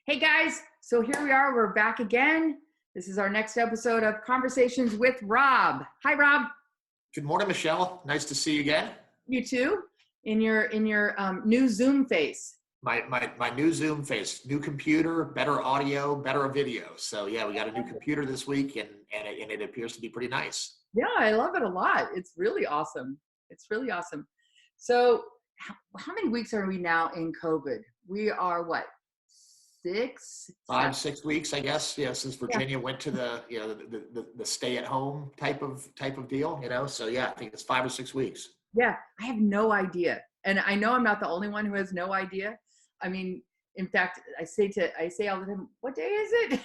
Hey guys, so here we are, we're back again. This is our next episode of Conversations with Rob. Hi Rob. Good morning, Michelle. Nice to see you again. You too, in your new Zoom face. My new Zoom face, new computer, better audio, better video. So yeah, we got a new computer this week and it appears to be pretty nice. Yeah, I love it a lot. It's really awesome. It's really awesome. So how many weeks are we now in COVID? We are what? 5, 6 weeks, I guess. Yeah, since Virginia went to the stay at home type of deal, So yeah, I think it's 5 or 6 weeks. Yeah, I have no idea. And I know I'm not the only one who has no idea. I mean, in fact, I say all the time, what day is it?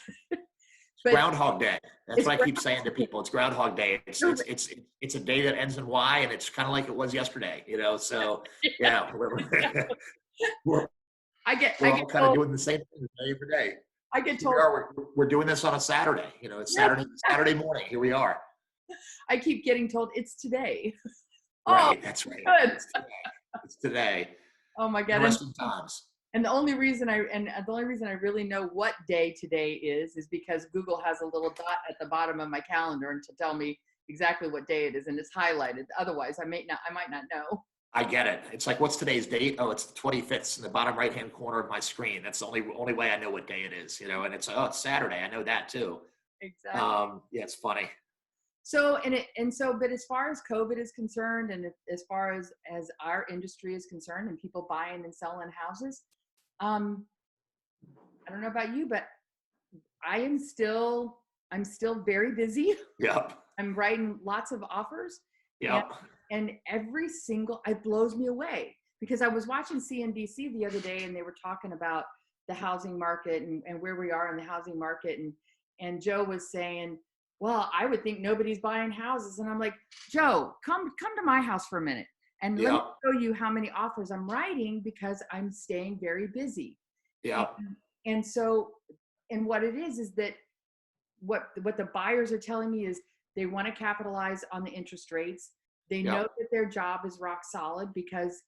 But Groundhog Day. That's what I keep saying to people. It's Groundhog Day. It's a day that ends in Y, and it's kind of like it was yesterday, So yeah, we're all kind of doing the same thing day for day. I get told we're doing this on a Saturday. It's Saturday morning. Here we are. I keep getting told it's today. Right, that's right. Good. It's today. Oh my God. And the only reason I really know what day today is because Google has a little dot at the bottom of my calendar and to tell me exactly what day it is, and it's highlighted. Otherwise, I might not know. I get it. It's like, what's today's date? Oh, it's the 25th. It's in the bottom right-hand corner of my screen. That's the only way I know what day it is, And it's Saturday. I know that too. Exactly. Yeah, it's funny. But as far as COVID is concerned, and as far as our industry is concerned, and people buying and selling houses, I don't know about you, but I'm still very busy. Yep. I'm writing lots of offers. Yep. And every single, it blows me away because I was watching CNBC the other day and they were talking about the housing market and where we are in the housing market. And Joe was saying, well, I would think nobody's buying houses. And I'm like, Joe, come to my house for a minute. And let me show you how many offers I'm writing because I'm staying very busy. Yeah. And what it is that what the buyers are telling me is they want to capitalize on the interest rates. They know that their job is rock solid because,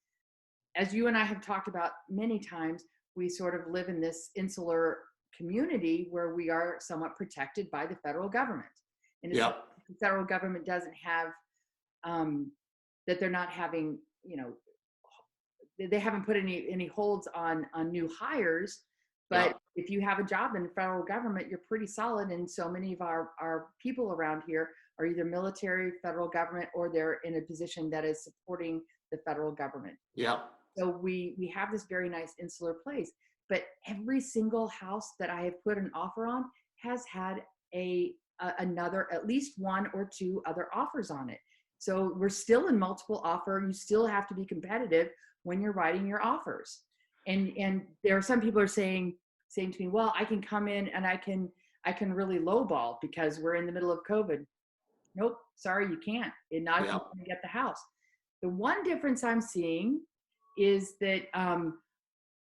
as you and I have talked about many times, we sort of live in this insular community where we are somewhat protected by the federal government. And the federal government doesn't have, that they're not having, they haven't put any holds on new hires. But if you have a job in the federal government, you're pretty solid. And so many of our people around here are either military, federal government, or they're in a position that is supporting the federal government. Yeah. So we have this very nice insular place. But every single house that I have put an offer on has had another, at least one or two other offers on it. So we're still in multiple offer. You still have to be competitive when you're writing your offers. And there are some people are saying to me, well, I can come in and I can really lowball because we're in the middle of COVID. Nope, sorry, you can't. You're not even going to get the house. The one difference I'm seeing is that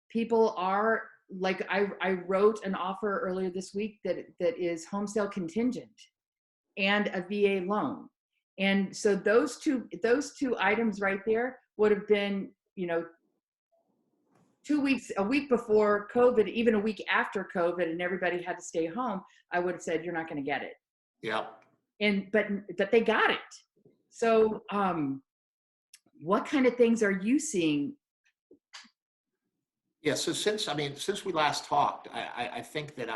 people are like, I wrote an offer earlier this week that is home sale contingent and a VA loan. And so those two items right there would have been, 2 weeks, a week before COVID, even a week after COVID, and everybody had to stay home, I would have said, you're not going to get it. Yeah. But they got it. So what kind of things are you seeing? Yeah. So since we last talked, I think that,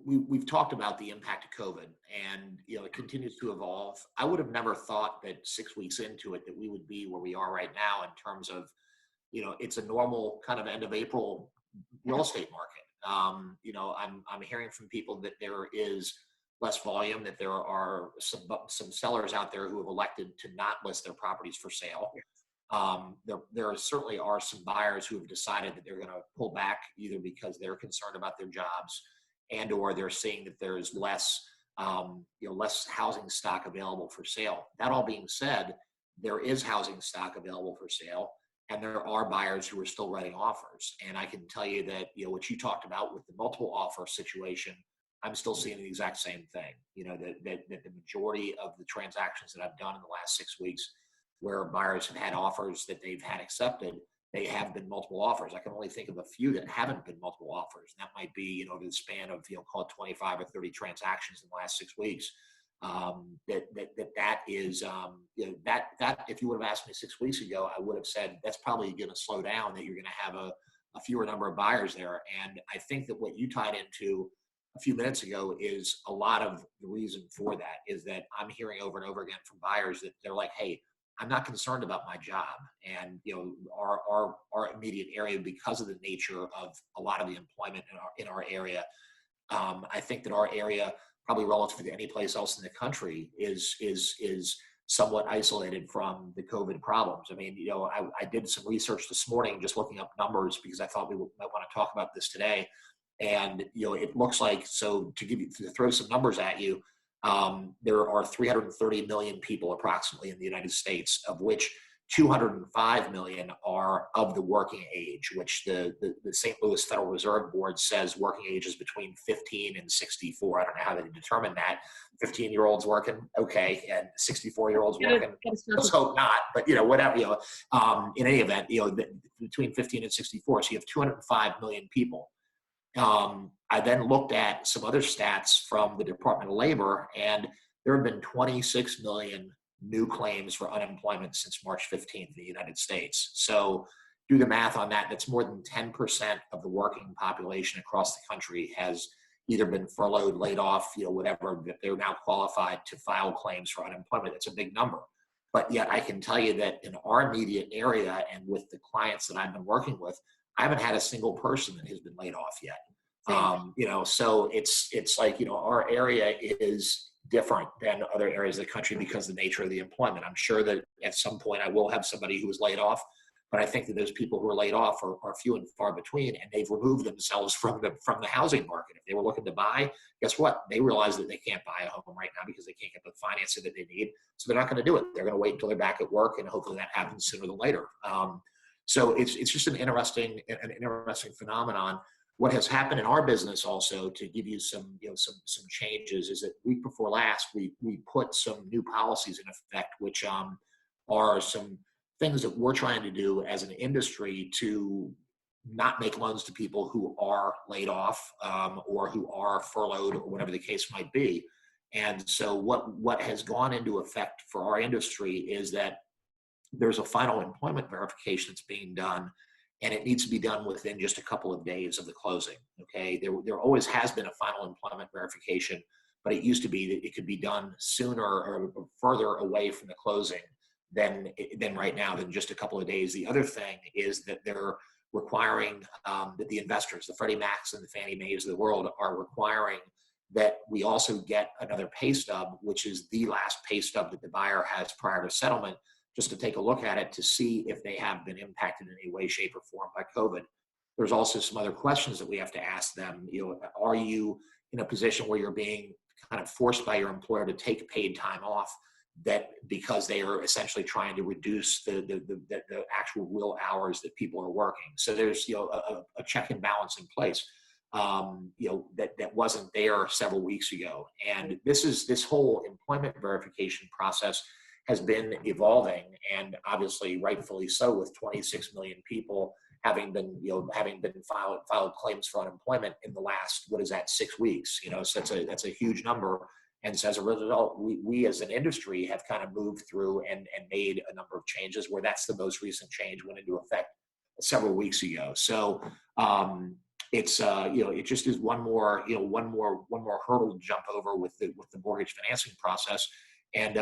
we've talked about the impact of COVID and, it continues to evolve. I would have never thought that 6 weeks into it, that we would be where we are right now in terms of, it's a normal kind of end of April real estate market. I'm hearing from people that there is less volume, that there are some sellers out there who have elected to not list their properties for sale. There certainly are some buyers who have decided that they're going to pull back either because they're concerned about their jobs and or they're seeing that there's less housing stock available for sale. That all being said, there is housing stock available for sale. And there are buyers who are still writing offers. And I can tell you that, what you talked about with the multiple offer situation, I'm still seeing the exact same thing. That the majority of the transactions that I've done in the last 6 weeks where buyers have had offers that they've had accepted, they have been multiple offers. I can only think of a few that haven't been multiple offers. And that might be, over the span of, call it 25 or 30 transactions in the last 6 weeks. That is, that if you would have asked me 6 weeks ago, I would have said that's probably going to slow down, that you're going to have a fewer number of buyers there. And I think that what you tied into a few minutes ago is a lot of the reason for that, is that I'm hearing over and over again from buyers that they're like, hey, I'm not concerned about my job. And, our immediate area, because of the nature of a lot of the employment in our area, I think that our area, probably relative to any place else in the country, is somewhat isolated from the COVID problems. I mean, I did some research this morning, just looking up numbers, because I thought we might want to talk about this today. And, it looks like, so to throw some numbers at you, there are 330 million people approximately in the United States, of which 205 million are of the working age, which the St. Louis Federal Reserve Board says working age is between 15 and 64. I don't know how they determine that. 15-year-olds working, okay, and 64-year-olds working. Let's hope not, but whatever. In any event, between 15 and 64, so you have 205 million people. I then looked at some other stats from the Department of Labor, and there have been 26 million new claims for unemployment since March 15th in the United States. So do the math on that. That's more than 10% of the working population across the country has either been furloughed, laid off, whatever, that they're now qualified to file claims for unemployment. That's a big number. But yet I can tell you that in our immediate area and with the clients that I've been working with, I haven't had a single person that has been laid off yet. So it's like, our area is different than other areas of the country because of the nature of the employment. I'm sure that at some point I will have somebody who was laid off, but I think that those people who are laid off are few and far between, and they've removed themselves from the housing market. If they were looking to buy, guess what? They realize that they can't buy a home right now because they can't get the financing that they need. So they're not going to do it. They're going to wait until they're back at work, and hopefully that happens sooner than later. So it's just an interesting phenomenon. What has happened in our business also, to give you some changes, is that week before last, we put some new policies in effect, which are some things that we're trying to do as an industry to not make loans to people who are laid off or who are furloughed or whatever the case might be. And so what has gone into effect for our industry is that there's a final employment verification that's being done, and it needs to be done within just a couple of days of the closing. Okay, there always has been a final employment verification, but it used to be that it could be done sooner or further away from the closing than right now, than just a couple of days. The other thing is that they're requiring that the investors, the Freddie Macs and the Fannie Maes of the world, are requiring that we also get another pay stub, which is the last pay stub that the buyer has prior to settlement, just to take a look at it to see if they have been impacted in any way, shape, or form by COVID. There's also some other questions that we have to ask them. Are you in a position where you're being kind of forced by your employer to take paid time off, that because they are essentially trying to reduce the actual real hours that people are working? So there's a check and balance in place that wasn't there several weeks ago. And this whole employment verification process has been evolving, and obviously rightfully so, with 26 million people having been filed claims for unemployment in the last, 6 weeks. So that's a huge number. And so as a result, we as an industry have kind of moved through and made a number of changes, where that's the most recent change went into effect several weeks ago. So it's it just is one more hurdle to jump over with the mortgage financing process. And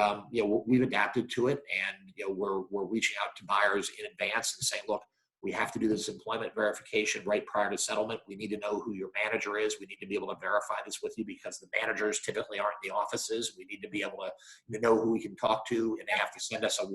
we've adapted to it, and we're reaching out to buyers in advance and saying, look, we have to do this employment verification right prior to settlement. We need to know who your manager is. We need to be able to verify this with you, because the managers typically aren't in the offices. We need to be able to know who we can talk to, and they have to send us a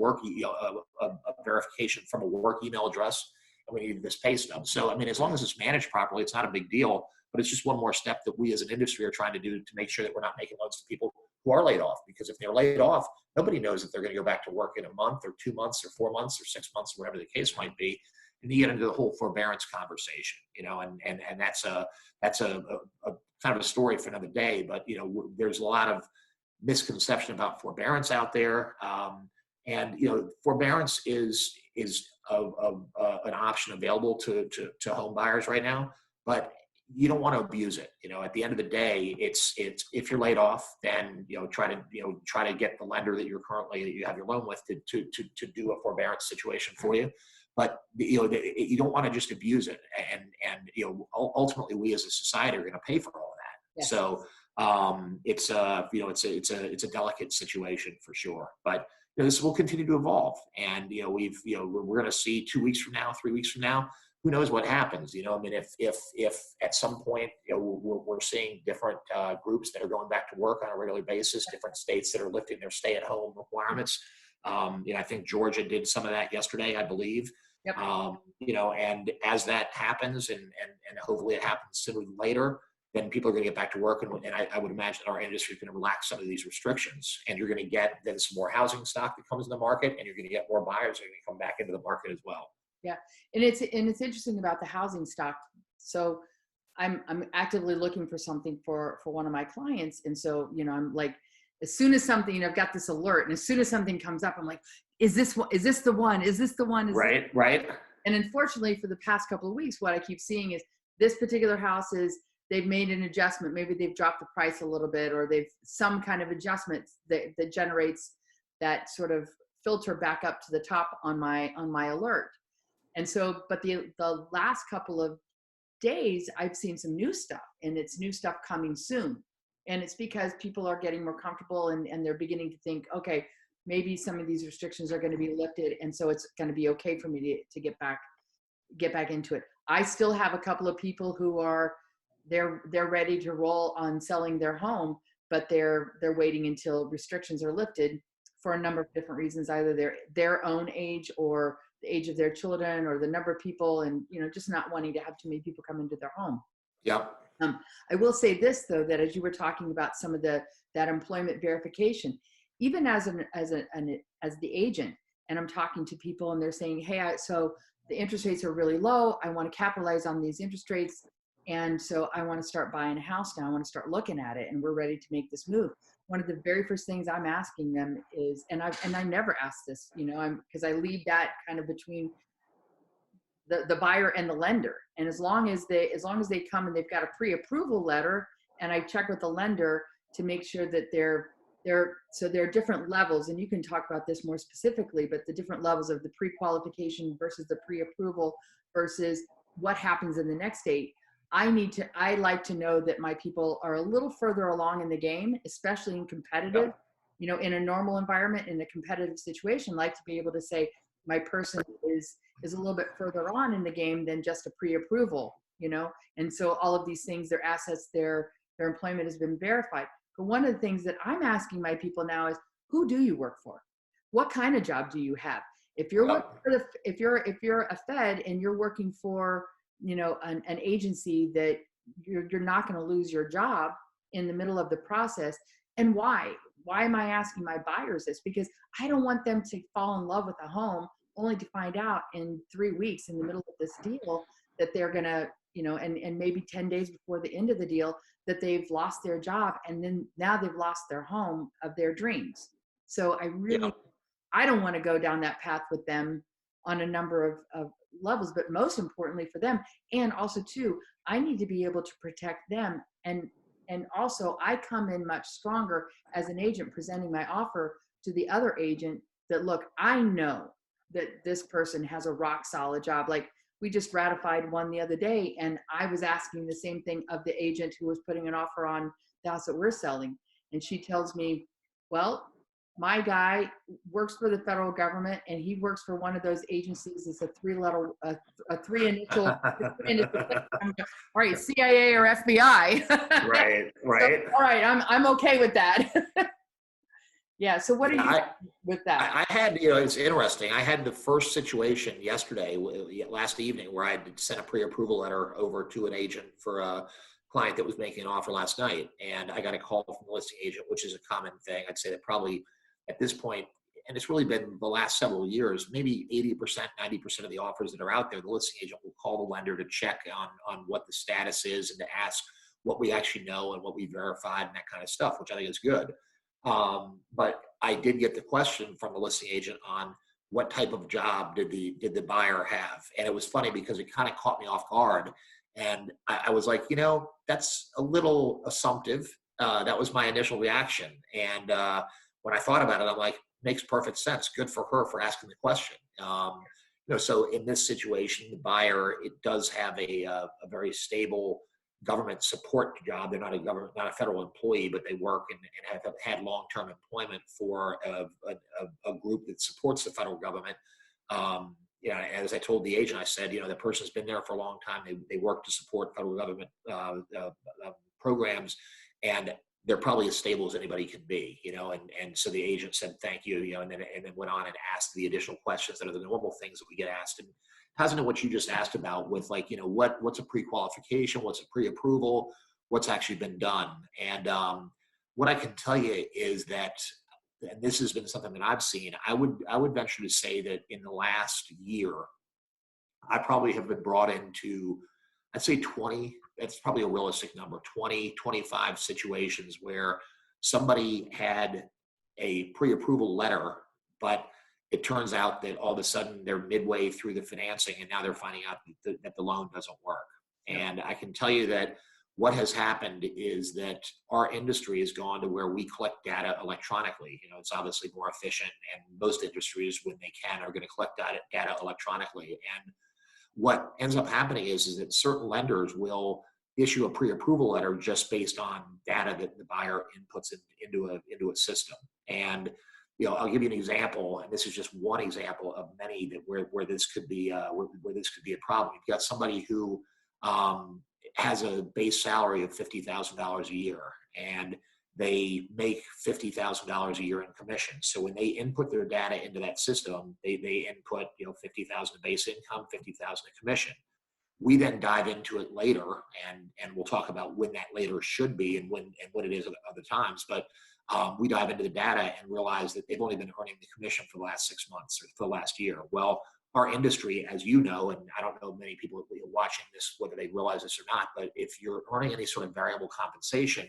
verification from a work email address, and we need this pay stub. So, as long as it's managed properly, it's not a big deal, but it's just one more step that we as an industry are trying to do to make sure that we're not making loans to people who are laid off. Because if they're laid off, nobody knows if they're going to go back to work in a month or 2 months or 4 months or 6 months, whatever the case might be. And you get into the whole forbearance conversation, and that's a kind of a story for another day. But there's a lot of misconception about forbearance out there, And forbearance is an option available to home buyers right now, but you don't want to abuse it. At the end of the day, it's if you're laid off, then try to get the lender that you have your loan with to do a forbearance situation for you. But you don't want to just abuse it, and ultimately we as a society are going to pay for all of that. Yes. So it's a delicate situation for sure. But this will continue to evolve, and we're going to see 2 weeks from now, 3 weeks from now, who knows what happens. If at some point we're seeing different groups that are going back to work on a regular basis, different states that are lifting their stay-at-home requirements. I think Georgia did some of that yesterday, I believe. Yep. And as that happens, and hopefully it happens sooner than later, then people are going to get back to work. And I would imagine our industry is going to relax some of these restrictions. And you're going to get then some more housing stock that comes in the market, and you're going to get more buyers that are going to come back into the market as well. Yeah. And it's interesting about the housing stock. So I'm actively looking for something for one of my clients. And so, I'm like, as soon as something, I've got this alert, and as soon as something comes up, I'm like, is this the one? Is this the one? Right. And unfortunately, for the past couple of weeks, what I keep seeing is this particular house they've made an adjustment. Maybe they've dropped the price a little bit, or they've some kind of adjustment that generates that sort of filter back up to the top on my alert. And so, but the last couple of days, I've seen some new stuff, and it's new stuff coming soon. And it's because people are getting more comfortable, and they're beginning to think, okay, maybe some of these restrictions are going to be lifted. And so it's going to be okay for me to get back into it. I still have a couple of people who they're ready to roll on selling their home, but they're waiting until restrictions are lifted for a number of different reasons, either their own age, or the age of their children, or the number of people, and just not wanting to have too many people come into their home. Yep. I will say this though, that as you were talking about some of that employment verification, even as the agent, and I'm talking to people and they're saying, hey, so the interest rates are really low. I want to capitalize on these interest rates. And so I want to start buying a house now. I want to start looking at it, and we're ready to make this move. One of the very first things I'm asking them is, and I never ask this, because I leave that kind of between the buyer and the lender. And as long as they come and they've got a pre-approval letter, and I check with the lender to make sure that there are different levels, and you can talk about this more specifically, but the different levels of the pre-qualification versus the pre-approval versus what happens in the next date. I like to know that my people are a little further along in the game, especially in competitive, in a normal environment, in a competitive situation, like to be able to say my person is a little bit further on in the game than just a pre-approval, and so all of these things, their assets, their employment has been verified. But one of the things that I'm asking my people now is, who do you work for? What kind of job do you have? If you're working for if you're a Fed and you're working for an agency, that you're not going to lose your job in the middle of the process. And why am I asking my buyers this? Because I don't want them to fall in love with a home only to find out in 3 weeks in the middle of this deal that they're going to, and maybe 10 days before the end of the deal, that they've lost their job, and then now they've lost their home of their dreams. So I don't want to go down that path with them on a number of levels, but most importantly for them. And also too, I need to be able to protect them. And also I come in much stronger as an agent presenting my offer to the other agent that, look, I know that this person has a rock solid job. Like, we just ratified one the other day, and I was asking the same thing of the agent who was putting an offer on the house that we're selling. And she tells me, well, my guy works for the federal government, and he works for one of those agencies. It's a three initial. All right, CIA or FBI. Right. So, all right, I'm okay with that. Yeah. So what are you with that? I had, it's interesting. I had the first situation yesterday, last evening, where I had sent a pre-approval letter over to an agent for a client that was making an offer last night. And I got a call from the listing agent, which is a common thing. I'd say that probably at this point, and it's really been the last several years, maybe 80%, 90% of the offers that are out there, the listing agent will call the lender to check on what the status is and to ask what we actually know and what we verified and that kind of stuff, which I think is good. But I did get the question from the listing agent on what type of job did the buyer have, and it was funny because it kind of caught me off guard, and I was like, that's a little assumptive. That was my initial reaction, and when I thought about it, I'm like, makes perfect sense. Good for her for asking the question. So in this situation, the buyer, it does have a very stable government support job. They're not a federal employee, but they work and have had long-term employment for a group that supports the federal government. As I told the agent, I said, the person's been there for a long time. They work to support federal government programs, and they're probably as stable as anybody can be, and so the agent said, thank you, and then went on and asked the additional questions that are the normal things that we get asked. And hasn't it what you just asked about with what's a pre-qualification, what's a pre-approval, what's actually been done. And what I can tell you is that, and this has been something that I've seen, I would venture to say that in the last year, I probably have been brought into, I'd say 20, that's probably a realistic number, 20, 25 situations where somebody had a pre-approval letter, but it turns out that all of a sudden they're midway through the financing and now they're finding out that the loan doesn't work. And I can tell you that what has happened is that our industry has gone to where we collect data electronically. It's obviously more efficient, and most industries, when they can, are going to collect data electronically. And what ends up happening is that certain lenders will issue a pre-approval letter just based on data that the buyer inputs into a system. And I'll give you an example, and this is just one example of many that where this could be where this could be a problem. You've got somebody who has a base salary of $50,000 a year, and they make $50,000 a year in commission. So when they input their data into that system, they input $50,000 of base income, $50,000 of commission. We then dive into it later, and we'll talk about when that later should be and what it is at other times. But we dive into the data and realize that they've only been earning the commission for the last 6 months or for the last year. Well, our industry, as you know, and I don't know many people watching this, whether they realize this or not, but if you're earning any sort of variable compensation,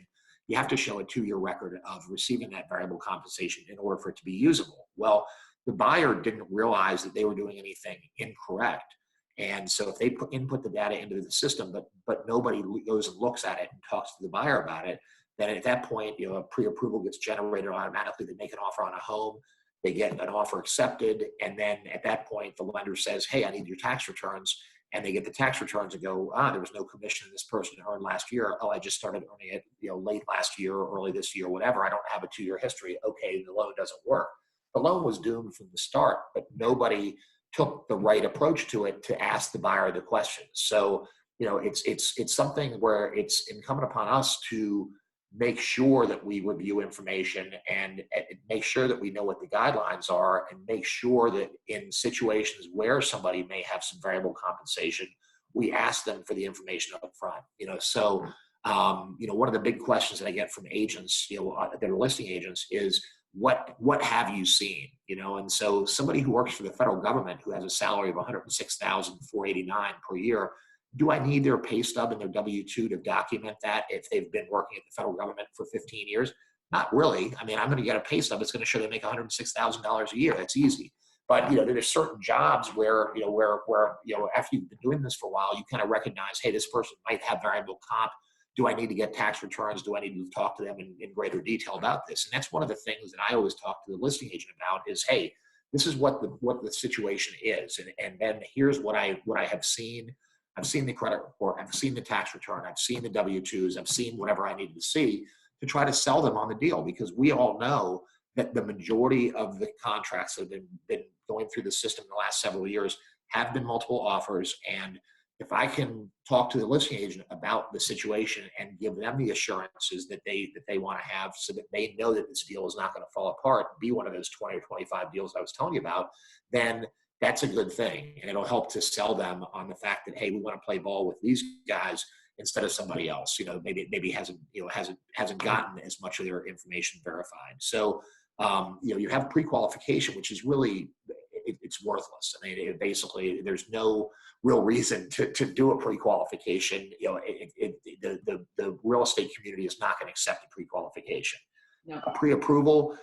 you have to show a 2-year record of receiving that variable compensation in order for it to be usable. Well, the buyer didn't realize that they were doing anything incorrect. And so if they input the data into the system, but nobody goes and looks at it and talks to the buyer about it, then at that point, a pre-approval gets generated automatically. They make an offer on a home, they get an offer accepted, and then at that point, the lender says, hey, I need your tax returns. And they get the tax returns and go, there was no commission this person earned last year. Oh, I just started earning it, late last year or early this year, whatever. I don't have a 2-year history. Okay, the loan doesn't work. The loan was doomed from the start, but nobody took the right approach to it to ask the buyer the questions. So, it's something where it's incumbent upon us to make sure that we review information and make sure that we know what the guidelines are, and make sure that in situations where somebody may have some variable compensation, we ask them for the information up front. So one of the big questions that I get from agents, that are listing agents, is what have you seen? And so somebody who works for the federal government who has a salary of $106,489 per year, do I need their pay stub and their W-2 to document that if they've been working at the federal government for 15 years? Not really. I mean, I'm going to get a pay stub. It's going to show they make $106,000 a year. That's easy. But, there's certain jobs where after you've been doing this for a while, you kind of recognize, hey, this person might have variable comp. Do I need to get tax returns? Do I need to talk to them in greater detail about this? And that's one of the things that I always talk to the listing agent about is, hey, this is what the situation is. And then here's what I have seen. I've seen the credit report, I've seen the tax return, I've seen the W-2s, I've seen whatever I needed to see to try to sell them on the deal, because we all know that the majority of the contracts that have been going through the system in the last several years have been multiple offers. And if I can talk to the listing agent about the situation and give them the assurances that they want to have, so that they know that this deal is not going to fall apart, be one of those 20 or 25 deals I was telling you about, then that's a good thing. And it'll help to sell them on the fact that, hey, we want to play ball with these guys instead of somebody else, maybe hasn't gotten as much of their information verified. So, you have pre-qualification, which is really, it's worthless. I mean, basically there's no real reason to do a pre-qualification. The real estate community is not going to accept a pre-qualification. No. A pre-approval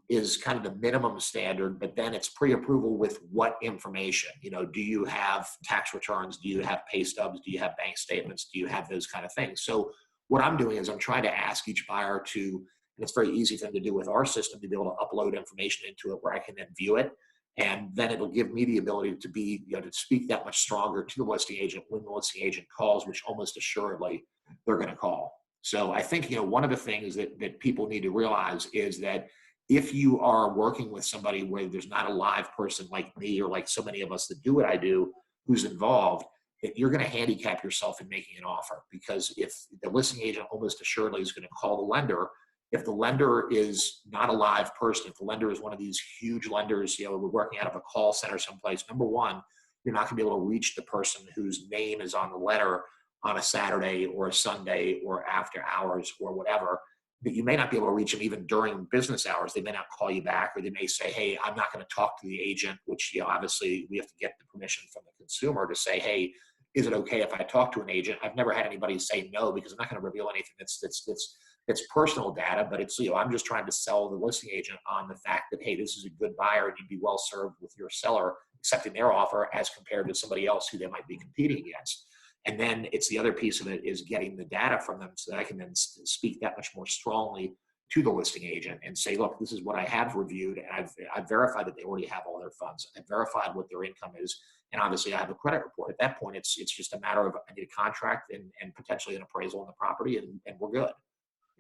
is kind of the minimum standard, but then it's pre-approval with what information? Do you have tax returns? Do you have pay stubs? Do you have bank statements? Do you have those kind of things? So what I'm doing is I'm trying to ask each buyer to, and it's very easy for them to do with our system, to be able to upload information into it where I can then view it. And then it'll give me the ability to be, to speak that much stronger to the listing agent when the listing agent calls, which almost assuredly they're going to call. So I think, one of the things that people need to realize is that if you are working with somebody where there's not a live person like me or like so many of us that do what I do, who's involved, that you're going to handicap yourself in making an offer. Because if the listing agent almost assuredly is going to call the lender, if the lender is not a live person, if the lender is one of these huge lenders, we're working out of a call center someplace, number one, you're not going to be able to reach the person whose name is on the letter on a Saturday or a Sunday or after hours or whatever. But you may not be able to reach them even during business hours. They may not call you back, or they may say, hey, I'm not going to talk to the agent, which, obviously we have to get the permission from the consumer to say, hey, is it okay if I talk to an agent? I've never had anybody say no, because I'm not going to reveal anything that's personal data, but it's, I'm just trying to sell the listing agent on the fact that, hey, this is a good buyer and you'd be well served with your seller accepting their offer as compared to somebody else who they might be competing against. And then it's the other piece of it is getting the data from them so that I can then speak that much more strongly to the listing agent and say, look, this is what I have reviewed, and I've verified that they already have all their funds. I've verified what their income is, and obviously I have a credit report. At that point, it's just a matter of I need a contract and potentially an appraisal on the property, and we're good.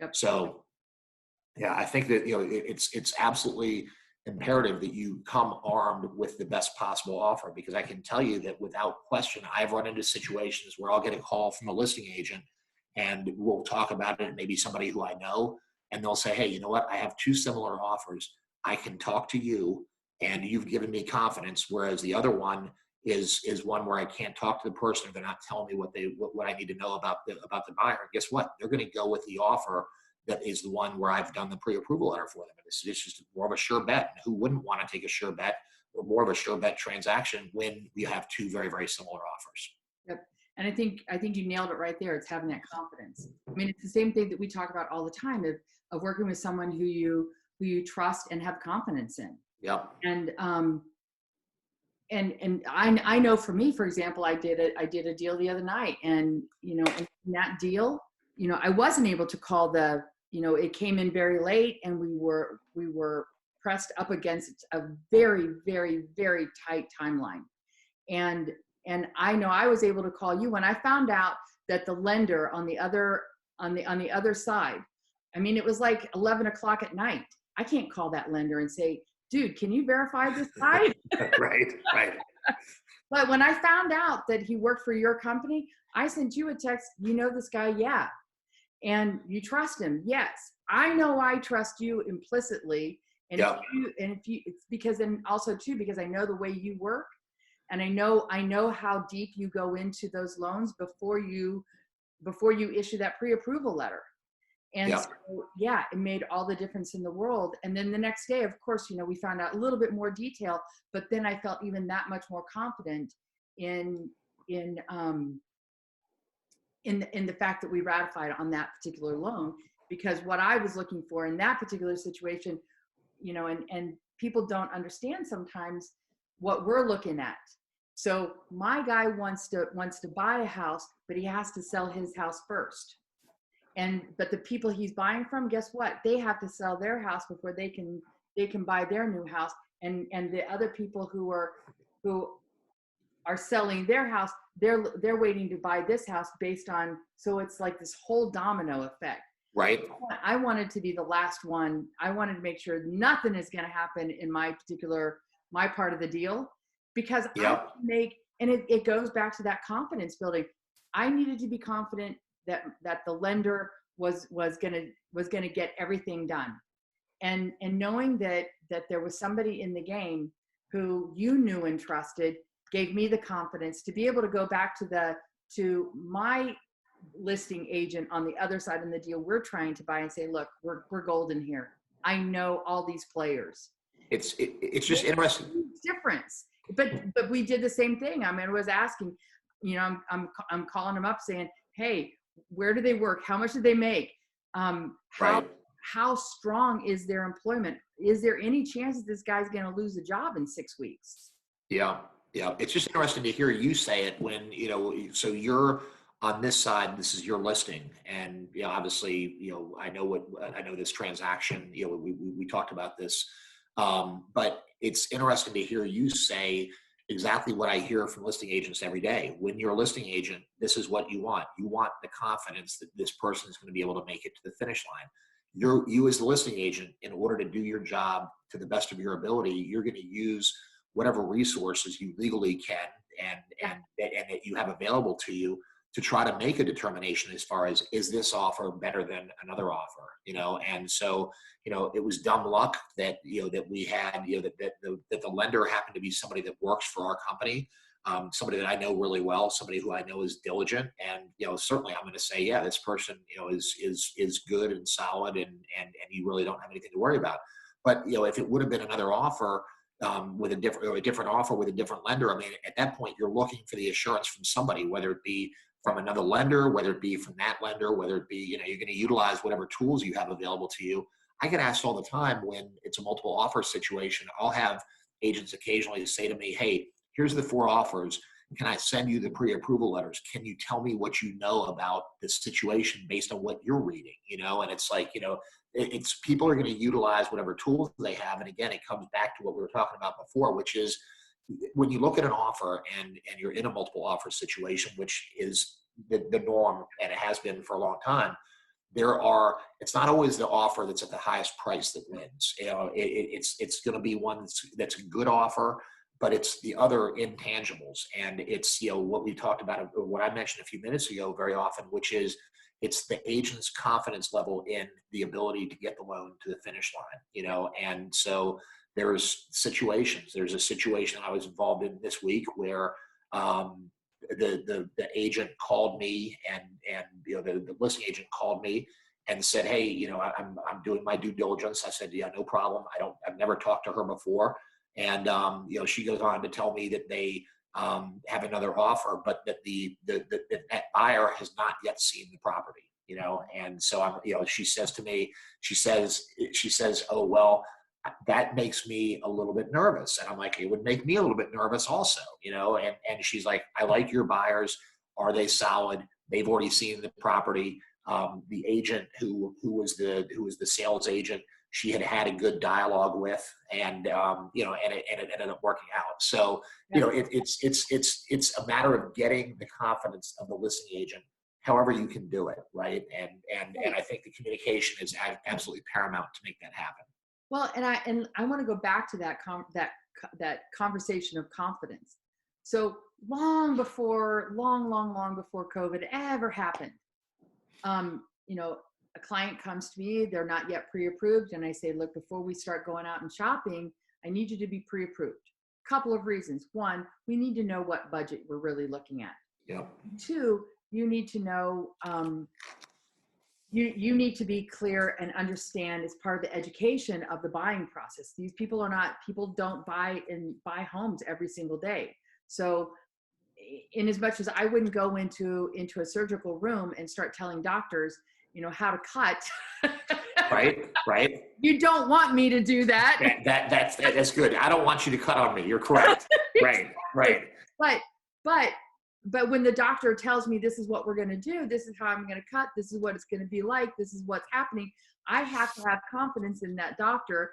Yep. So, yeah, I think that it's absolutely imperative that you come armed with the best possible offer, because I can tell you that without question, I've run into situations where I'll get a call from a listing agent and we'll talk about it, and maybe somebody who I know, and they'll say, hey, you know what? I have two similar offers. I can talk to you and you've given me confidence, whereas the other one is one where I can't talk to the person. They're not telling me what I need to know about the buyer. And guess what? They're going to go with the offer that is the one where I've done the pre-approval letter for them. And it's just more of a sure bet. And who wouldn't want to take a sure bet or more of a sure bet transaction when you have two very, very similar offers? Yep. And I think you nailed it right there. It's having that confidence. I mean, it's the same thing that we talk about all the time of working with someone who you trust and have confidence in. Yep. And I know for me, for example, I did a deal the other night, and in that deal, I wasn't able to call it came in very late, and we were pressed up against a very, very, very tight timeline. And I know I was able to call you when I found out that the lender on the other side, I mean, it was like 11 o'clock at night. I can't call that lender and say, dude, can you verify this guy? Right. But when I found out that he worked for your company, I sent you a text, you know this guy? Yeah. And you trust him? Yes. I know I trust you implicitly. And yep. It's because, and also too, because I know the way you work, and I know how deep you go into those loans before you issue that pre-approval letter. And yep. So, yeah, it made all the difference in the world. And then the next day, of course, we found out a little bit more detail, but then I felt even that much more confident in the fact that we ratified on that particular loan, because what I was looking for in that particular situation, and people don't understand sometimes what we're looking at. So my guy wants to buy a house, but he has to sell his house first. But the people he's buying from, guess what? They have to sell their house before they can buy their new house. And the other people who are selling their house, they're waiting to buy this house based on, so it's like this whole domino effect. Right. I wanted to be the last one. I wanted to make sure nothing is going to happen in my part of the deal, because yep. it goes back to that confidence building. I needed to be confident that the lender was going to get everything done. And knowing that there was somebody in the game who you knew and trusted gave me the confidence to be able to go back to my listing agent on the other side in the deal we're trying to buy and say, look, we're golden here. I know all these players. It's just interesting. Difference. But we did the same thing. I mean, I was asking, I'm calling them up saying, hey, where do they work? How much do they make? Right. how strong is their employment? Is there any chance that this guy's going to lose a job in 6 weeks? Yeah, yeah. It's just interesting to hear you say it when, so you're on this side, this is your listing. And, obviously, I know this transaction, we talked about this. But it's interesting to hear you say exactly what I hear from listing agents every day. When you're a listing agent, this is what you want. You want the confidence that this person is going to be able to make it to the finish line. You as the listing agent, in order to do your job to the best of your ability, you're going to use whatever resources you legally can and that you have available to you to try to make a determination as far as, is this offer better than another offer? And so, it was dumb luck that, that we had, that the lender happened to be somebody that works for our company, somebody that I know really well, somebody who I know is diligent. And, certainly I'm going to say, yeah, this person, is good and solid and you really don't have anything to worry about. But, if it would have been another offer, with a different offer with a different lender, I mean, at that point, you're looking for the assurance from somebody, whether it be from another lender, whether it be from that lender, whether it be, you're going to utilize whatever tools you have available to you. I get asked all the time when it's a multiple offer situation. I'll have agents occasionally say to me, hey, here's the 4 offers. Can I send you the pre-approval letters? Can you tell me what you know about this situation based on what you're reading? And it's like, it's people are going to utilize whatever tools they have. And again, it comes back to what we were talking about before, which is when you look at an offer and you're in a multiple offer situation, which is the norm and it has been for a long time, it's not always the offer that's at the highest price that wins. It's going to be one that's a good offer, but it's the other intangibles. And it's, what we talked about, what I mentioned a few minutes ago very often, which is it's the agent's confidence level in the ability to get the loan to the finish line, and so there's a situation I was involved in this week where the agent called me and the listing agent called me and said, hey, I'm doing my due diligence. I said, yeah, no problem. I've never talked to her before. And, she goes on to tell me that they have another offer, but that that buyer has not yet seen the property, and so she says to me, she says, oh, well, that makes me a little bit nervous. And I'm like, it would make me a little bit nervous also, and she's like, I like your buyers. Are they solid? They've already seen the property. The agent who was the sales agent, she had a good dialogue with, and and it ended up working out. So, it's a matter of getting the confidence of the listing agent, however you can do it, right? And I think the communication is absolutely paramount to make that happen. Well, and I want to go back to that conversation of confidence. So long before COVID ever happened, a client comes to me, they're not yet pre-approved, and I say, look, before we start going out and shopping, I need you to be pre-approved. Couple of reasons. One, we need to know what budget we're really looking at. Yep. 2, you need to know, you need to be clear and understand as part of the education of the buying process. These people don't buy homes every single day. So in as much as I wouldn't go into a surgical room and start telling doctors, how to cut. Right. You don't want me to do that. That's good. I don't want you to cut on me. You're correct. Right. But when the doctor tells me this is what we're going to do, this is how I'm going to cut, this is what it's going to be like, this is what's happening, I have to have confidence in that doctor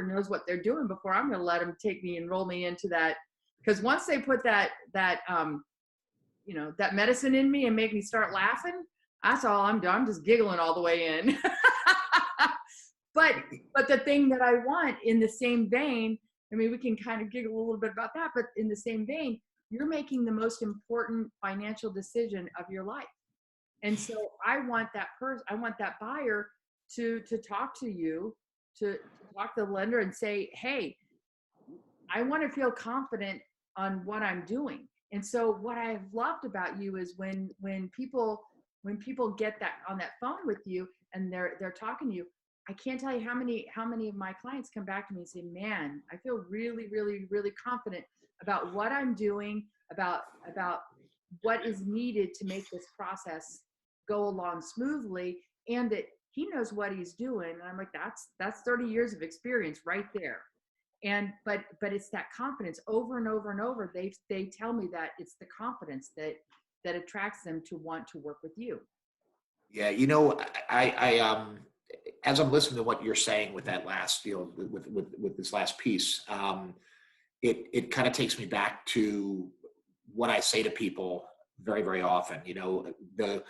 knows what they're doing before I'm going to let them take me and roll me into that. Because once they put that medicine in me and make me start laughing, that's all I'm doing. I'm just giggling all the way in. But the thing that I want in the same vein, I mean, we can kind of giggle a little bit about that, but in the same vein, you're making the most important financial decision of your life. And so I want that buyer to talk to you, to talk to the lender and say, hey, I want to feel confident on what I'm doing. And so what I've loved about you is when people get that on that phone with you and they're talking to you, I can't tell you how many of my clients come back to me and say, man, I feel really, really, really confident about what I'm doing, about what is needed to make this process go along smoothly, and that he knows what he's doing. And I'm like, that's 30 years of experience right there. And but it's that confidence over and over and over. They tell me that it's the confidence that attracts them to want to work with you. Yeah, as I'm listening to what you're saying with that last, with this last piece, it kind of takes me back to what I say to people very, very often. The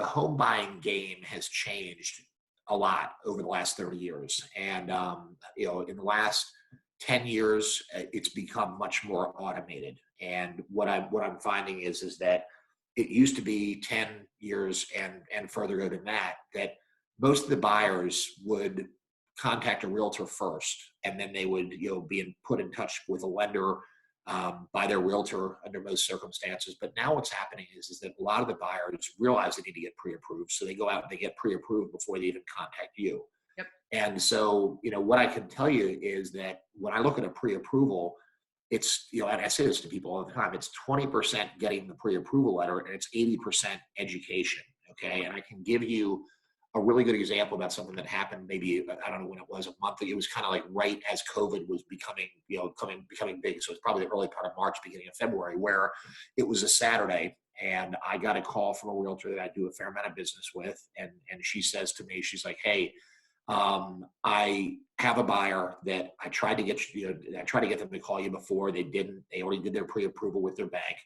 home buying game has changed a lot over the last 30 years, and in the last 10 years, it's become much more automated. And what I'm finding is that it used to be 10 years and further ago than that most of the buyers would contact a realtor first, and then they would be put in touch with a lender by their realtor under most circumstances. But now what's happening is that a lot of the buyers realize they need to get pre-approved, so they go out and they get pre-approved before they even contact you. Yep. And so, what I can tell you is that when I look at a pre-approval, it's, and I say this to people all the time, it's 20% getting the pre-approval letter and it's 80% education. Okay. And I can give you a really good example about something that happened maybe, I don't know when it was, a month ago. It was kind of like right as COVID was becoming, becoming big. So it's probably the early part of March, beginning of February, where it was a Saturday. And I got a call from a realtor that I do a fair amount of business with. And she says to me, she's like, hey, I have a buyer that I tried to get I tried to get them to call you before. They didn't. They already did their pre-approval with their bank.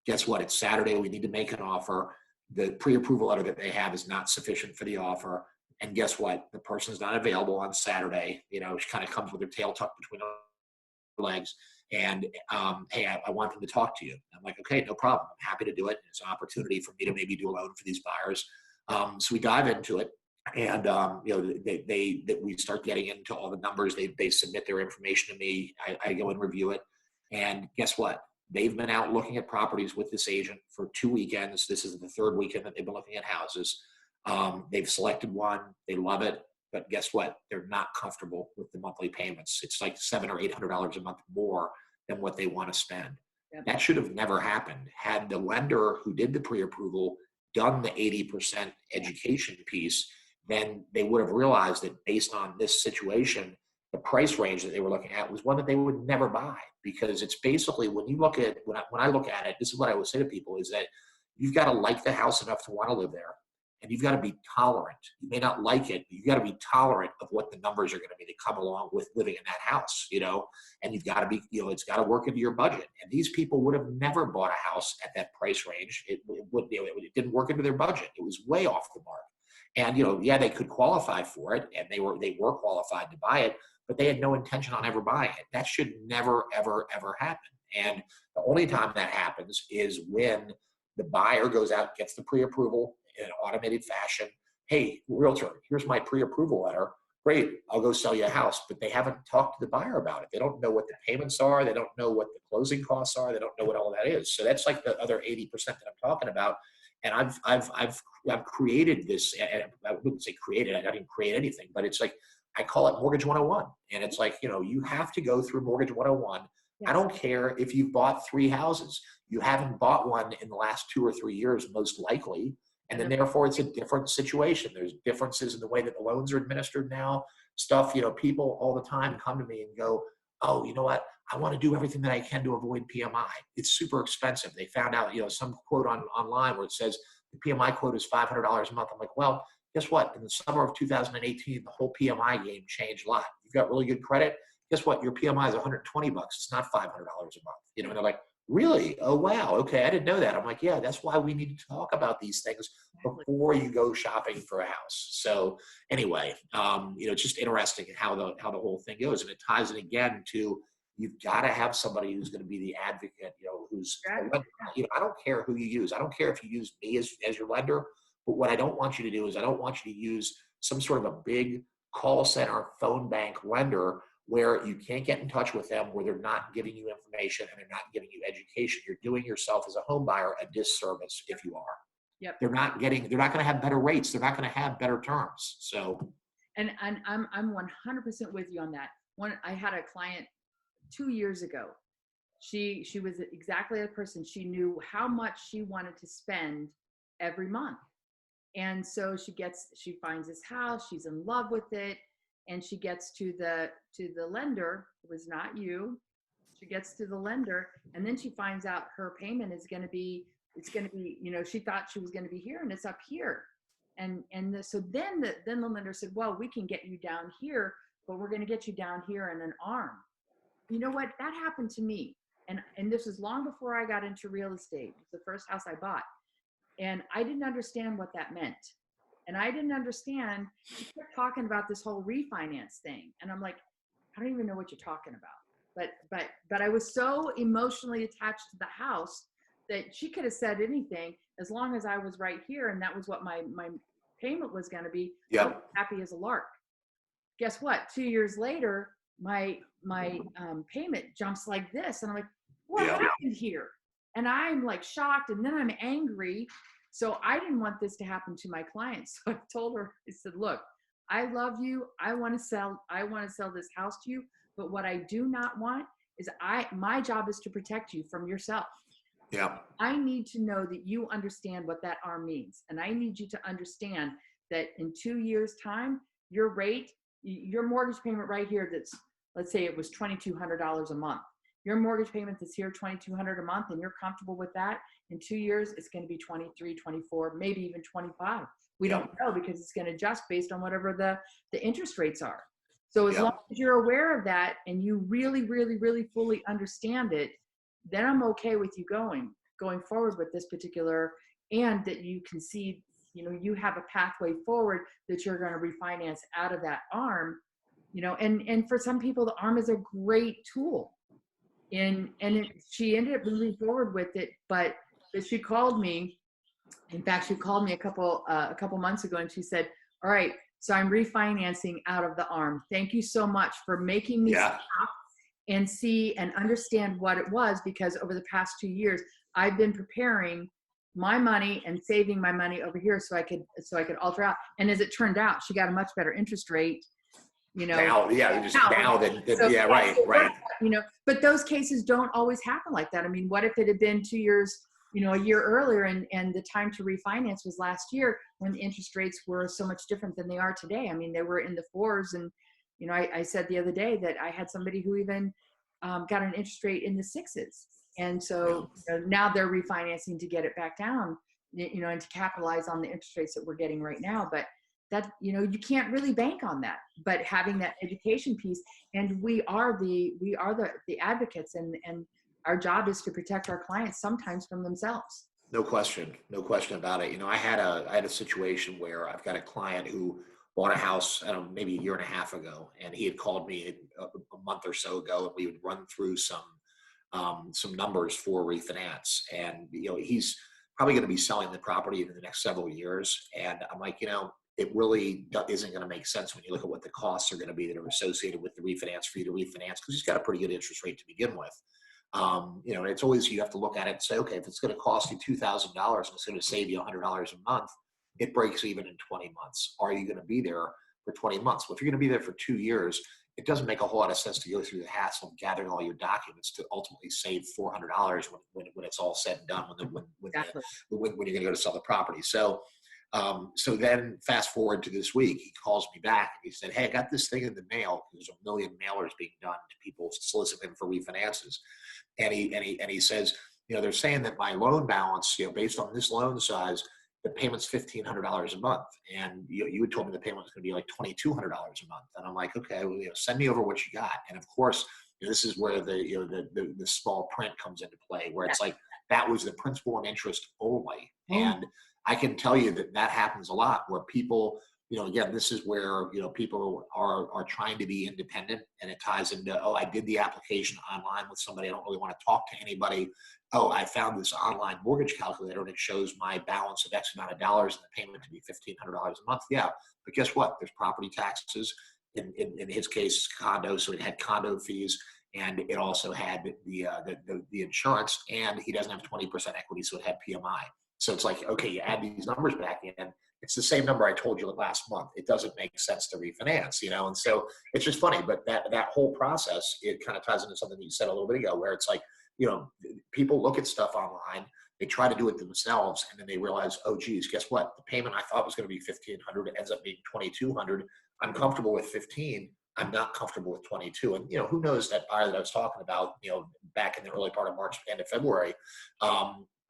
Guess what? It's Saturday. We need to make an offer. The pre-approval letter that they have is not sufficient for the offer. And guess what? The person's not available on Saturday. She kind of comes with her tail tucked between her legs. And hey, I want them to talk to you. I'm like, okay, no problem. I'm happy to do it. It's an opportunity for me to maybe do a loan for these buyers. So we dive into it. And that we start getting into all the numbers. They submit their information to me. I go and review it, and guess what? They've been out looking at properties with this agent for 2 weekends. This is the third weekend that they've been looking at houses. They've selected one. They love it, but guess what? They're not comfortable with the monthly payments. It's like $700 or $800 a month more than what they want to spend. Yep. That should have never happened. Had the lender who did the pre-approval done the 80% education piece, then they would have realized that based on this situation, the price range that they were looking at was one that they would never buy, because it's basically, when I look at it, this is what I always say to people, is that you've got to like the house enough to want to live there, and you've got to be tolerant. You may not like it, but you've got to be tolerant of what the numbers are going to be that come along with living in that house, and you've got to be, it's got to work into your budget. And these people would have never bought a house at that price range. It didn't work into their budget. It was way off the mark. And, they could qualify for it, and they were qualified to buy it, but they had no intention on ever buying it. That should never, ever, ever happen. And the only time that happens is when the buyer goes out, gets the pre-approval in an automated fashion. Hey, realtor, here's my pre-approval letter. Great, I'll go sell you a house. But they haven't talked to the buyer about it. They don't know what the payments are. They don't know what the closing costs are. They don't know what all of that is. So that's like the other 80% that I'm talking about. And I've created this, and I wouldn't say created, I didn't create anything, but it's like, I call it Mortgage 101. And it's like, you have to go through Mortgage 101. Yes. I don't care if you've bought 3 houses. You haven't bought one in the last 2 or 3 years, most likely. And then therefore it's a different situation. There's differences in the way that the loans are administered now. People all the time come to me and go, oh, you know what? I want to do everything that I can to avoid PMI. It's super expensive. They found out, some quote online where it says the PMI quote is $500 a month. I'm like, well, guess what? In the summer of 2018, the whole PMI game changed a lot. You've got really good credit. Guess what? Your PMI is $120. It's not $500 a month. And they're like, really? Oh, wow. Okay. I didn't know that. I'm like, yeah, that's why we need to talk about these things before you go shopping for a house. So anyway, it's just interesting how the whole thing goes. And it ties it again to, you've got to have somebody who's going to be the advocate, who's, I don't care who you use. I don't care if you use me as your lender, but what I don't want you to do is I don't want you to use some sort of a big call center phone bank lender where you can't get in touch with them, where they're not giving you information and they're not giving you education. You're doing yourself as a home buyer a disservice if you are. Yep. They're not going to have better rates. They're not going to have better terms. So, and I'm 100% with you on that. I had a client 2 years ago. She was exactly the person. She knew how much she wanted to spend every month. And so she finds this house, she's in love with it, and she gets to the lender. It was not you. She gets to the lender, and then she finds out her payment is going to be, it's going to be, she thought she was going to be here, and it's up here. So then the lender said, well, we can get you down here, but we're going to get you down here in an arm. You know what? That happened to me. And this was long before I got into real estate. It was the first house I bought. And I didn't understand what that meant. And I didn't understand. She kept talking about this whole refinance thing. And I'm like, I don't even know what you're talking about. But I was so emotionally attached to the house that she could have said anything as long as I was right here. And that was what my payment was going to be. Yeah. I was happy as a lark. Guess what? 2 years later, my payment jumps like this. And I'm like, what happened here? And I'm like shocked. And then I'm angry. So I didn't want this to happen to my clients. So I told her, I said, look, I love you. I want to sell this house to you. But what I do not want is my job is to protect you from yourself. Yeah. I need to know that you understand what that arm means. And I need you to understand that in 2 years' time, your mortgage payment right here, let's say it was $2,200 a month. Your mortgage payment that's here, $2,200 a month, and you're comfortable with that. In 2 years, it's going to be 23, 24, maybe even 25. We don't know, because it's going to adjust based on whatever the interest rates are. So as long as you're aware of that and you really, really, really fully understand it, then I'm okay with you going forward with this particular, and that you can see, you have a pathway forward that you're going to refinance out of that arm, and for some people, the arm is a great tool. She ended up moving forward with it, but she called me. In fact, she called me a couple months ago, and she said, all right, so I'm refinancing out of the arm. Thank you so much for making me stop and see and understand what it was, because over the past 2 years, I've been preparing my money and saving my money over here so I could alter out. And as it turned out, she got a much better interest rate. Now, right. But those cases don't always happen like that. I mean, what if it had been 2 years, a year earlier, and the time to refinance was last year, when the interest rates were so much different than they are today? I mean, they were in the fours, and I said the other day that I had somebody who even got an interest rate in the sixes, and so now they're refinancing to get it back down, and to capitalize on the interest rates that we're getting right now. But that, you can't really bank on that. But having that education piece, and we are the advocates, and our job is to protect our clients sometimes from themselves. No question about it. I had a situation where I've got a client who bought a house, I don't know, maybe a year and a half ago, and he had called me a month or so ago, and we would run through some numbers for refinance. And he's probably going to be selling the property in the next several years. And I'm like, it really isn't going to make sense when you look at what the costs are going to be that are associated with the refinance for you to refinance, because he's got a pretty good interest rate to begin with. It's always, you have to look at it and say, okay, if it's going to cost you $2,000 and it's going to save you $100 a month, it breaks even in 20 months. Are you going to be there for 20 months? Well, if you're going to be there for 2 years, it doesn't make a whole lot of sense to go through the hassle of gathering all your documents to ultimately save $400 when it's all said and done, when you're going to go to sell the property. So then fast forward to this week, he calls me back and he said, hey, I got this thing in the mail. There's a million mailers being done to people soliciting for refinances. And he says, they're saying that my loan balance, based on this loan size, the payment's $1,500 a month. And you had told me the payment was going to be like $2,200 a month. And I'm like, okay, well, send me over what you got. And of course, this is where the small print comes into play, where it's like, that was the principal and interest only. And I can tell you that happens a lot, where people, again, this is where, people are trying to be independent, and it ties into, oh, I did the application online with somebody. I don't really want to talk to anybody. Oh, I found this online mortgage calculator and it shows my balance of X amount of dollars and the payment to be $1,500 a month. Yeah. But guess what? There's property taxes. In his case, condo. So it had condo fees, and it also had the insurance, and he doesn't have 20% equity. So it had PMI. So it's like, okay, you add these numbers back in, it's the same number I told you last month. It doesn't make sense to refinance, and so it's just funny. But that whole process, it kind of ties into something that you said a little bit ago, where it's like, people look at stuff online, They try to do it themselves, and then they realize, oh, geez, guess what? The payment I thought was going to be $1,500 ends up being $2,200. I'm comfortable with 15. I'm not comfortable with 22. And who knows, that buyer that I was talking about, back in the early part of March, end of February.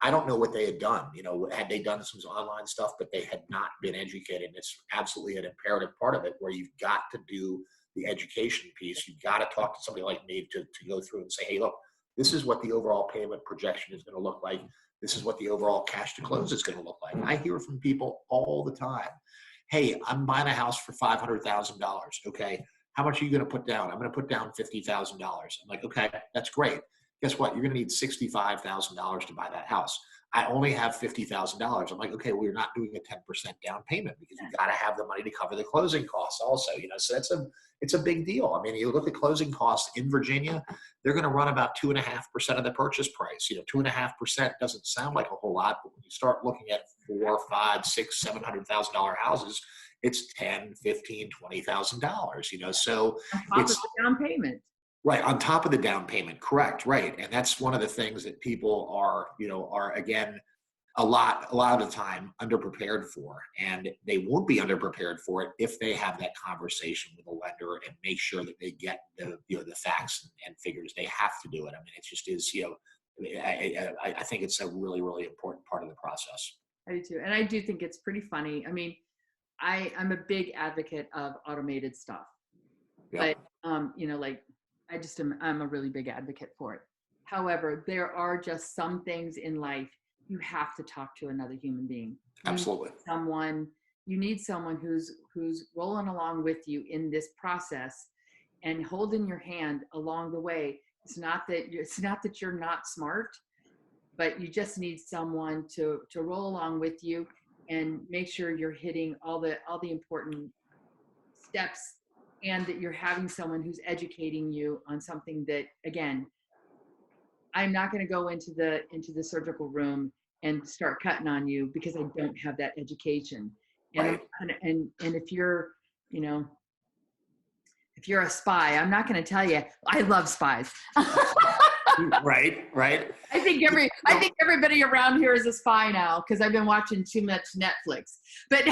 I don't know what they had done. Had they done some online stuff, but they had not been educated. And it's absolutely an imperative part of it, where you've got to do the education piece. You've got to talk to somebody like me to go through and say, hey, look, this is what the overall payment projection is going to look like. This is what the overall cash to close is going to look like. I hear from people all the time, hey, I'm buying a house for $500,000. Okay, how much are you going to put down? I'm going to put down $50,000. I'm like, okay, that's great. Guess what? You're going to need $65,000 to buy that house. I only have $50,000. I'm like, okay, well, you're not doing a 10% down payment, because you've got to have the money to cover the closing costs also. So it's a big deal. I mean, you look at closing costs in Virginia, they're going to run about 2.5% of the purchase price. 2.5% doesn't sound like a whole lot, but when you start looking at $400,000, $500,000, $600,000, $700,000 houses, it's $10,000, $15,000, $20,000. So On top of the down payment. Right, on top of the down payment, correct, right. And that's one of the things that people are again, a lot of the time underprepared for. And they won't be underprepared for it if they have that conversation with a lender and make sure that they get the facts and figures. They have to do it. I mean, it just is, I think it's a really, really important part of the process. I do too. And I do think it's pretty funny. I mean, I'm a big advocate of automated stuff, but I'm a really big advocate for it. However, there are just some things in life you have to talk to another human being. Absolutely. You need someone who's rolling along with you in this process and holding your hand along the way. It's not that you're not smart, but you just need someone to roll along with you and make sure you're hitting all the important steps, and that you're having someone who's educating you on something that, again, I'm not going to go into the surgical room and start cutting on you because I don't have that education. And right. and if you're a spy, I'm not going to tell you I love spies. Right. I think everybody around here is a spy now, because I've been watching too much Netflix. But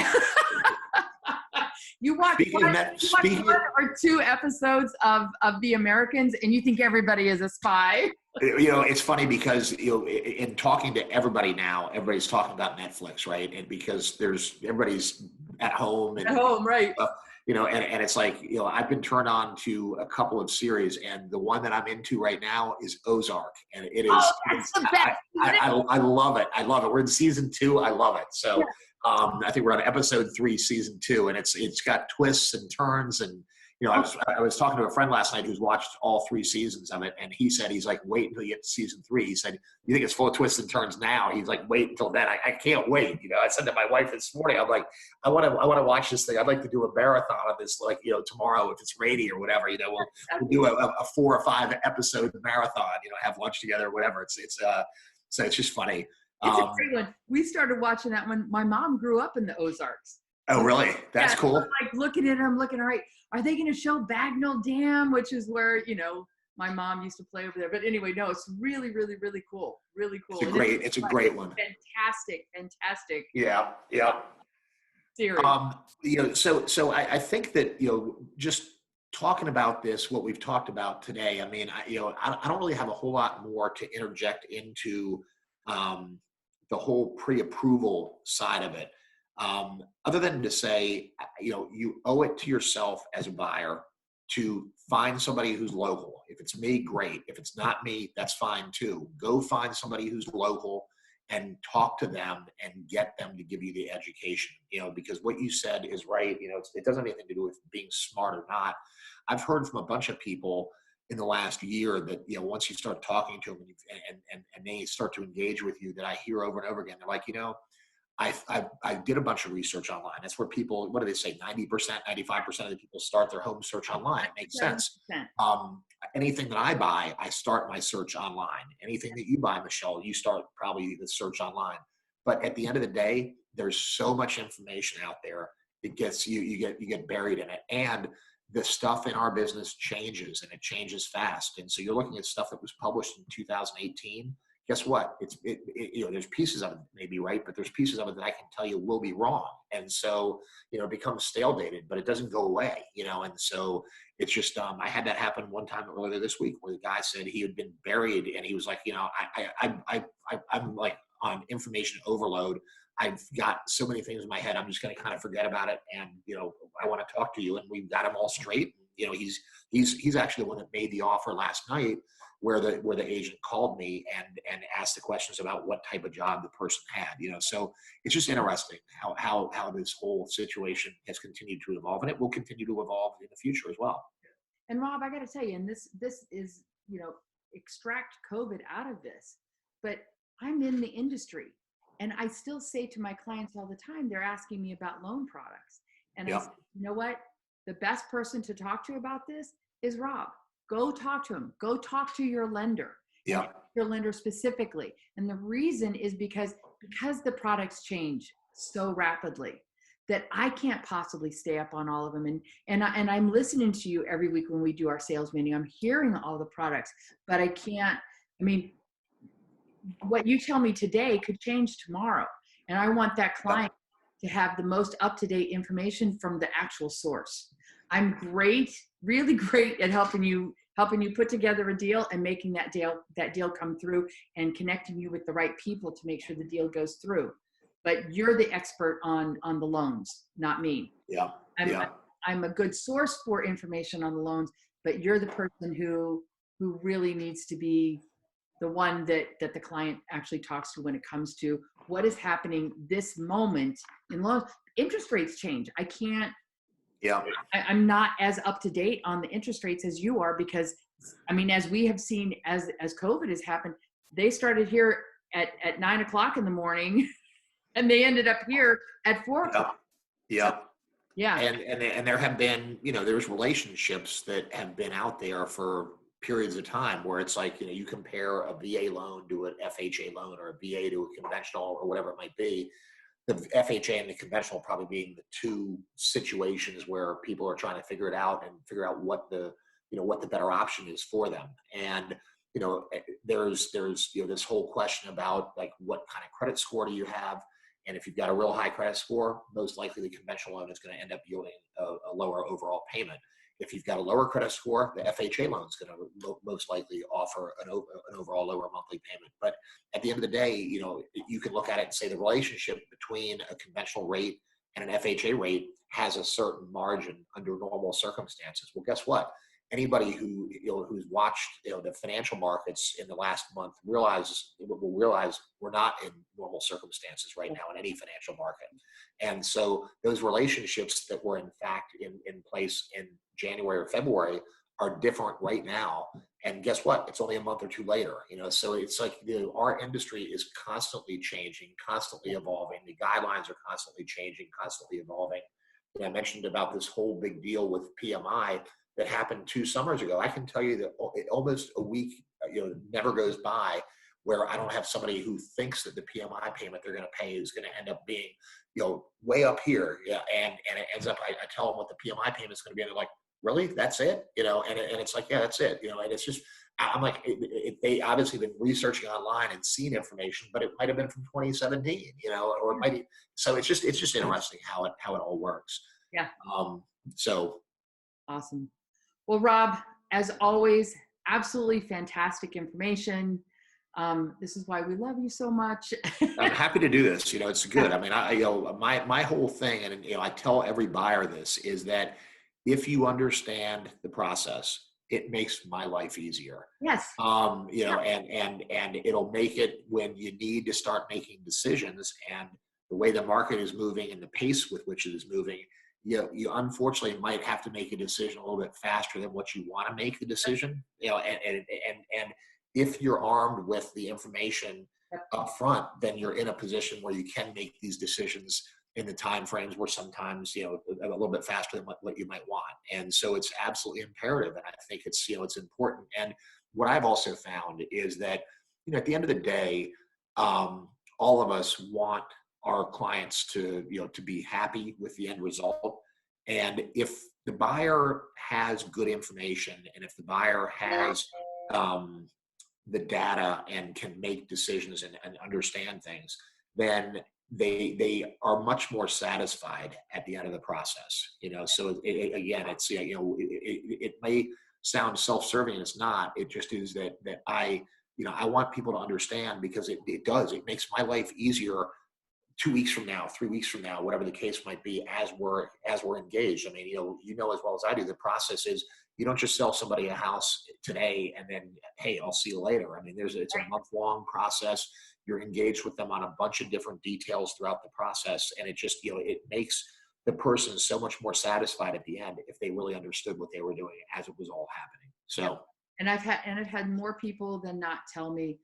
you watch one or two episodes of The Americans, and you think everybody is a spy. It's funny because in talking to everybody now, everybody's talking about Netflix, right? And because everybody's at home, right? And it's like, I've been turned on to a couple of series, and the one that I'm into right now is Ozark, and it is. Oh, that's the best. I love it. I love it. We're in season 2. I love it. So. Yeah. I think we're on episode 3, season 2, and it's got twists and turns. And I was talking to a friend last night who's watched all 3 seasons of it, and he said he's like, wait until you get to season 3. He said, you think it's full of twists and turns now? He's like, wait until then. I can't wait. I said to my wife this morning, I'm like, I want to watch this thing. I'd like to do a marathon of this, like tomorrow if it's rainy or whatever. We'll do a 4 or 5 episode marathon. Have lunch together or whatever. So it's just funny. It's a great one. We started watching that when my mom grew up in the Ozarks. Oh, really? That's cool. I'm like looking at them, all right, are they going to show Bagnell Dam, which is where, my mom used to play over there. But anyway, no, it's really, really, really cool. Really cool. It's a great one. Fantastic. Yeah. Series. So I think that, just talking about this, what we've talked about today, I mean, I don't really have a whole lot more to interject into the whole pre-approval side of it, other than to say, you owe it to yourself as a buyer to find somebody who's local. If it's me, great. If it's not me, that's fine too. Go find somebody who's local and talk to them and get them to give you the education, because what you said is right. It doesn't have anything to do with being smart or not. I've heard from a bunch of people in the last year that, once you start talking to them and they start to engage with you, that I hear over and over again, they're like, I did a bunch of research online. That's where people, what do they say? 90%, 95% of the people start their home search online. It makes sense. Anything that I buy, I start my search online. Anything that you buy, Michelle, you start probably the search online. But at the end of the day, there's so much information out there. It gets you get buried in it. And the stuff in our business changes, and it changes fast. And so you're looking at stuff that was published in 2018 guess what? There's pieces of it that may be right, but there's pieces of it that I can tell you will be wrong. And so, it becomes stale dated, but it doesn't go away, and so it's just, I had that happen one time earlier this week where the guy said he had been buried and he was like, I'm like on information overload. I've got so many things in my head. I'm just going to kind of forget about it. And, I want to talk to you. And we've got him all straight. He's actually the one that made the offer last night, where the agent called me and asked the questions about what type of job the person had. So it's just interesting how this whole situation has continued to evolve, and it will continue to evolve in the future as well. And Rob, I got to tell you, and this is, extract COVID out of this, but I'm in the industry, and I still say to my clients all the time, they're asking me about loan products, and I say, you know what? The best person to talk to about this is Rob. Go talk to him. Go talk to your lender. Yeah. Your lender specifically. And the reason is because the products change so rapidly that I can't possibly stay up on all of them. And I'm listening to you every week when we do our sales meeting. I'm hearing all the products, but I can't. I mean, what you tell me today could change tomorrow. And I want that client to have the most up-to-date information from the actual source. I'm really great at helping you put together a deal and making that deal come through and connecting you with the right people to make sure the deal goes through. But you're the expert on the loans, not me. Yeah. I'm a good source for information on the loans, but you're the person who really needs to be the one that the client actually talks to when it comes to what is happening this moment in loans. Interest rates change. I can't. Yeah. I'm not as up to date on the interest rates as you are, because as we have seen, as COVID has happened, they started here at 9:00 in the morning and they ended up here at 4:00. Yeah. So, yeah. And there have been, there's relationships that have been out there for periods of time where it's like, you compare a VA loan to an FHA loan, or a VA to a conventional, or whatever it might be. The FHA and the conventional probably being the two situations where people are trying to figure it out and figure out what the better option is for them. And, there's this whole question about, like, what kind of credit score do you have? And if you've got a real high credit score, most likely the conventional loan is going to end up yielding a lower overall payment. If you've got a lower credit score, the FHA loan is going to most likely offer an overall lower monthly payment. But at the end of the day, you can look at it and say the relationship between a conventional rate and an FHA rate has a certain margin under normal circumstances. Well, guess what? Anybody who's watched the financial markets in the last month will realize we're not in normal circumstances right now in any financial market. And so those relationships that were in fact in place in January or February are different right now. And guess what? It's only a month or two later. So it's like our industry is constantly changing, constantly evolving. The guidelines are constantly changing, constantly evolving. I mentioned about this whole big deal with PMI that happened 2 summers ago. I can tell you that almost a week, never goes by where I don't have somebody who thinks that the PMI payment they're going to pay is going to end up being, way up here. Yeah, and it ends up, I tell them what the PMI payment is going to be, and they're like, "Really? That's it?" And it's like, "Yeah, that's it." And it's just, I'm like, they obviously been researching online and seen information, but it might have been from 2017, or it might be. So it's just interesting how it all works. Yeah. So awesome. Well, Rob, as always, absolutely fantastic information. This is why we love you so much. I'm happy to do this. It's good. My whole thing, and I tell every buyer this, is that if you understand the process, it makes my life easier. Yes. And it'll make it when you need to start making decisions, and the way the market is moving and the pace with which it is moving, you unfortunately might have to make a decision a little bit faster than what you want to make the decision. And if you're armed with the information up front, then you're in a position where you can make these decisions in the time frames where sometimes a little bit faster than what you might want. And so it's absolutely imperative, and I think it's it's important. And what I've also found is that at the end of the day, all of us want our clients to be happy with the end result. And if the buyer has good information, and if the buyer has the data and can make decisions and understand things, then they are much more satisfied at the end of the process. So again, it's, it may sound self-serving. It's not. It just is that I want people to understand, because it does. It makes my life easier 2 weeks from now, 3 weeks from now, whatever the case might be, as we're engaged. I mean, as well as I do, the process is, you don't just sell somebody a house today and then, hey, I'll see you later. I mean, it's a month-long process. You're engaged with them on a bunch of different details throughout the process. And it just, it makes the person so much more satisfied at the end if they really understood what they were doing as it was all happening. So, and I've had more people than not tell me,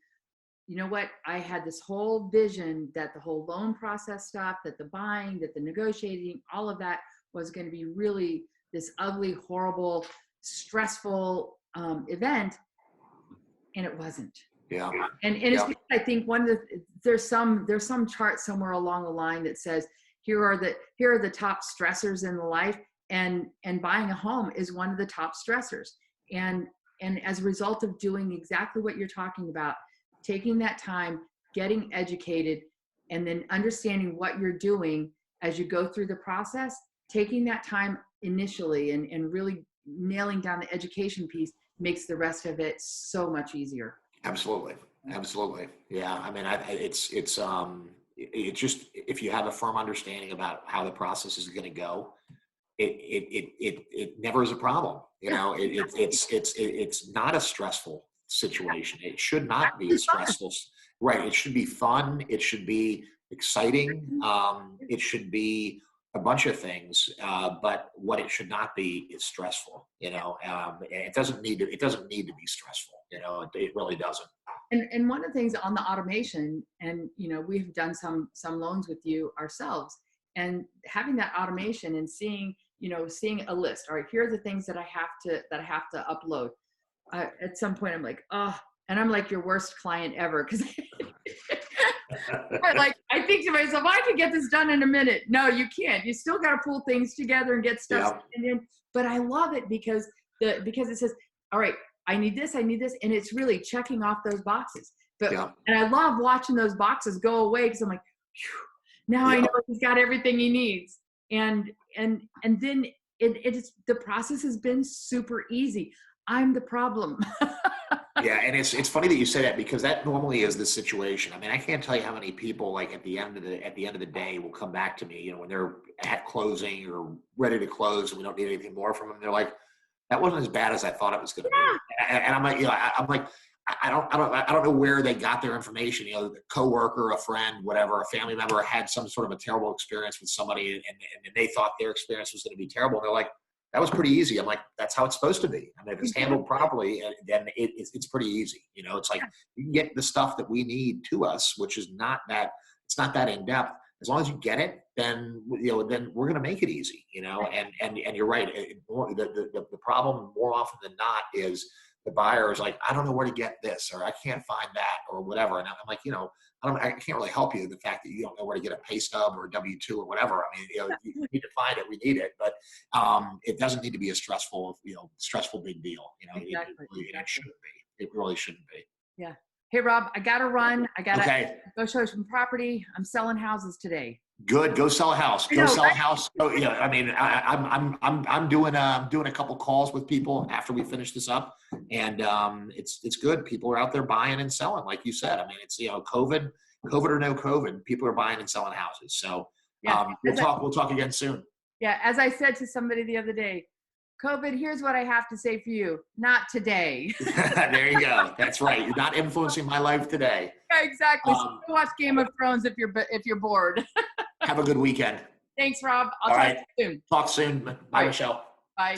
you know what, I had this whole vision that the whole loan process stuff, that the buying, that the negotiating, all of that was going to be really this ugly, horrible, stressful event, and it wasn't. Yeah. And it's because I think there's some chart somewhere along the line that says, here are the top stressors in life, and buying a home is one of the top stressors. And as a result of doing exactly what you're talking about, taking that time, getting educated, and then understanding what you're doing as you go through the process, taking that time initially and really nailing down the education piece makes the rest of it so much easier. Absolutely. Yeah. I mean, it's just, if you have a firm understanding about how the process is going to go, it never is a problem. It's not a stressful situation. It should not be a stressful, right? It should be fun. It should be exciting. It should be a bunch of things, but what it should not be is stressful. It doesn't need to be stressful. It really doesn't. And one of the things on the automation, and we've done some loans with you ourselves, and having that automation and seeing a list. All right, here are the things that I have to upload. At some point, I'm like, oh, and I'm like your worst client ever, because I think to myself, I can get this done in a minute. No, you can't. You still got to pull things together and get stuff in. But I love it because it says, all right, I need this, and it's really checking off those boxes. And I love watching those boxes go away, because I'm like, now I know he's got everything he needs. And then the process has been super easy. I'm the problem. Yeah, and it's funny that you say that, because that normally is the situation. I mean, I can't tell you how many people, like, at the end of the day, will come back to me, when they're at closing or ready to close and we don't need anything more from them. They're like, that wasn't as bad as I thought it was going to be. And I'm like, I don't know where they got their information. The coworker, a friend, whatever, a family member had some sort of a terrible experience with somebody, and they thought their experience was going to be terrible. And they're like, that was pretty easy. I'm like, that's how it's supposed to be. I mean, if it's handled properly, then it's pretty easy. It's like, you can get the stuff that we need to us, which is not that, it's not that in depth. As long as you get it, then then we're going to make it easy. And you're right. The problem more often than not is the buyer is like, I don't know where to get this, or I can't find that, or whatever. And I'm like, I can't really help you. The fact that you don't know where to get a pay stub or a W-2 or whatever. I mean, you need to find it. We need it, but it doesn't need to be a stressful big deal. Exactly. It shouldn't be. It really shouldn't be. Yeah. Hey, Rob, I got to run. I got to go show some property. I'm selling houses today. Good. Go sell a house. Sell a house. Oh, I mean, I'm doing a couple calls with people after we finish this up, and it's good. People are out there buying and selling, like you said. I mean, it's COVID or no COVID, people are buying and selling houses. So we'll talk again soon. Yeah, as I said to somebody the other day, COVID, here's what I have to say for you. Not today. There you go. That's right. You're not influencing my life today. Yeah, exactly. So watch Game of Thrones if you're bored. Have a good weekend. Thanks, Rob. I'll talk to you soon. Talk soon. Bye, Michelle. Bye.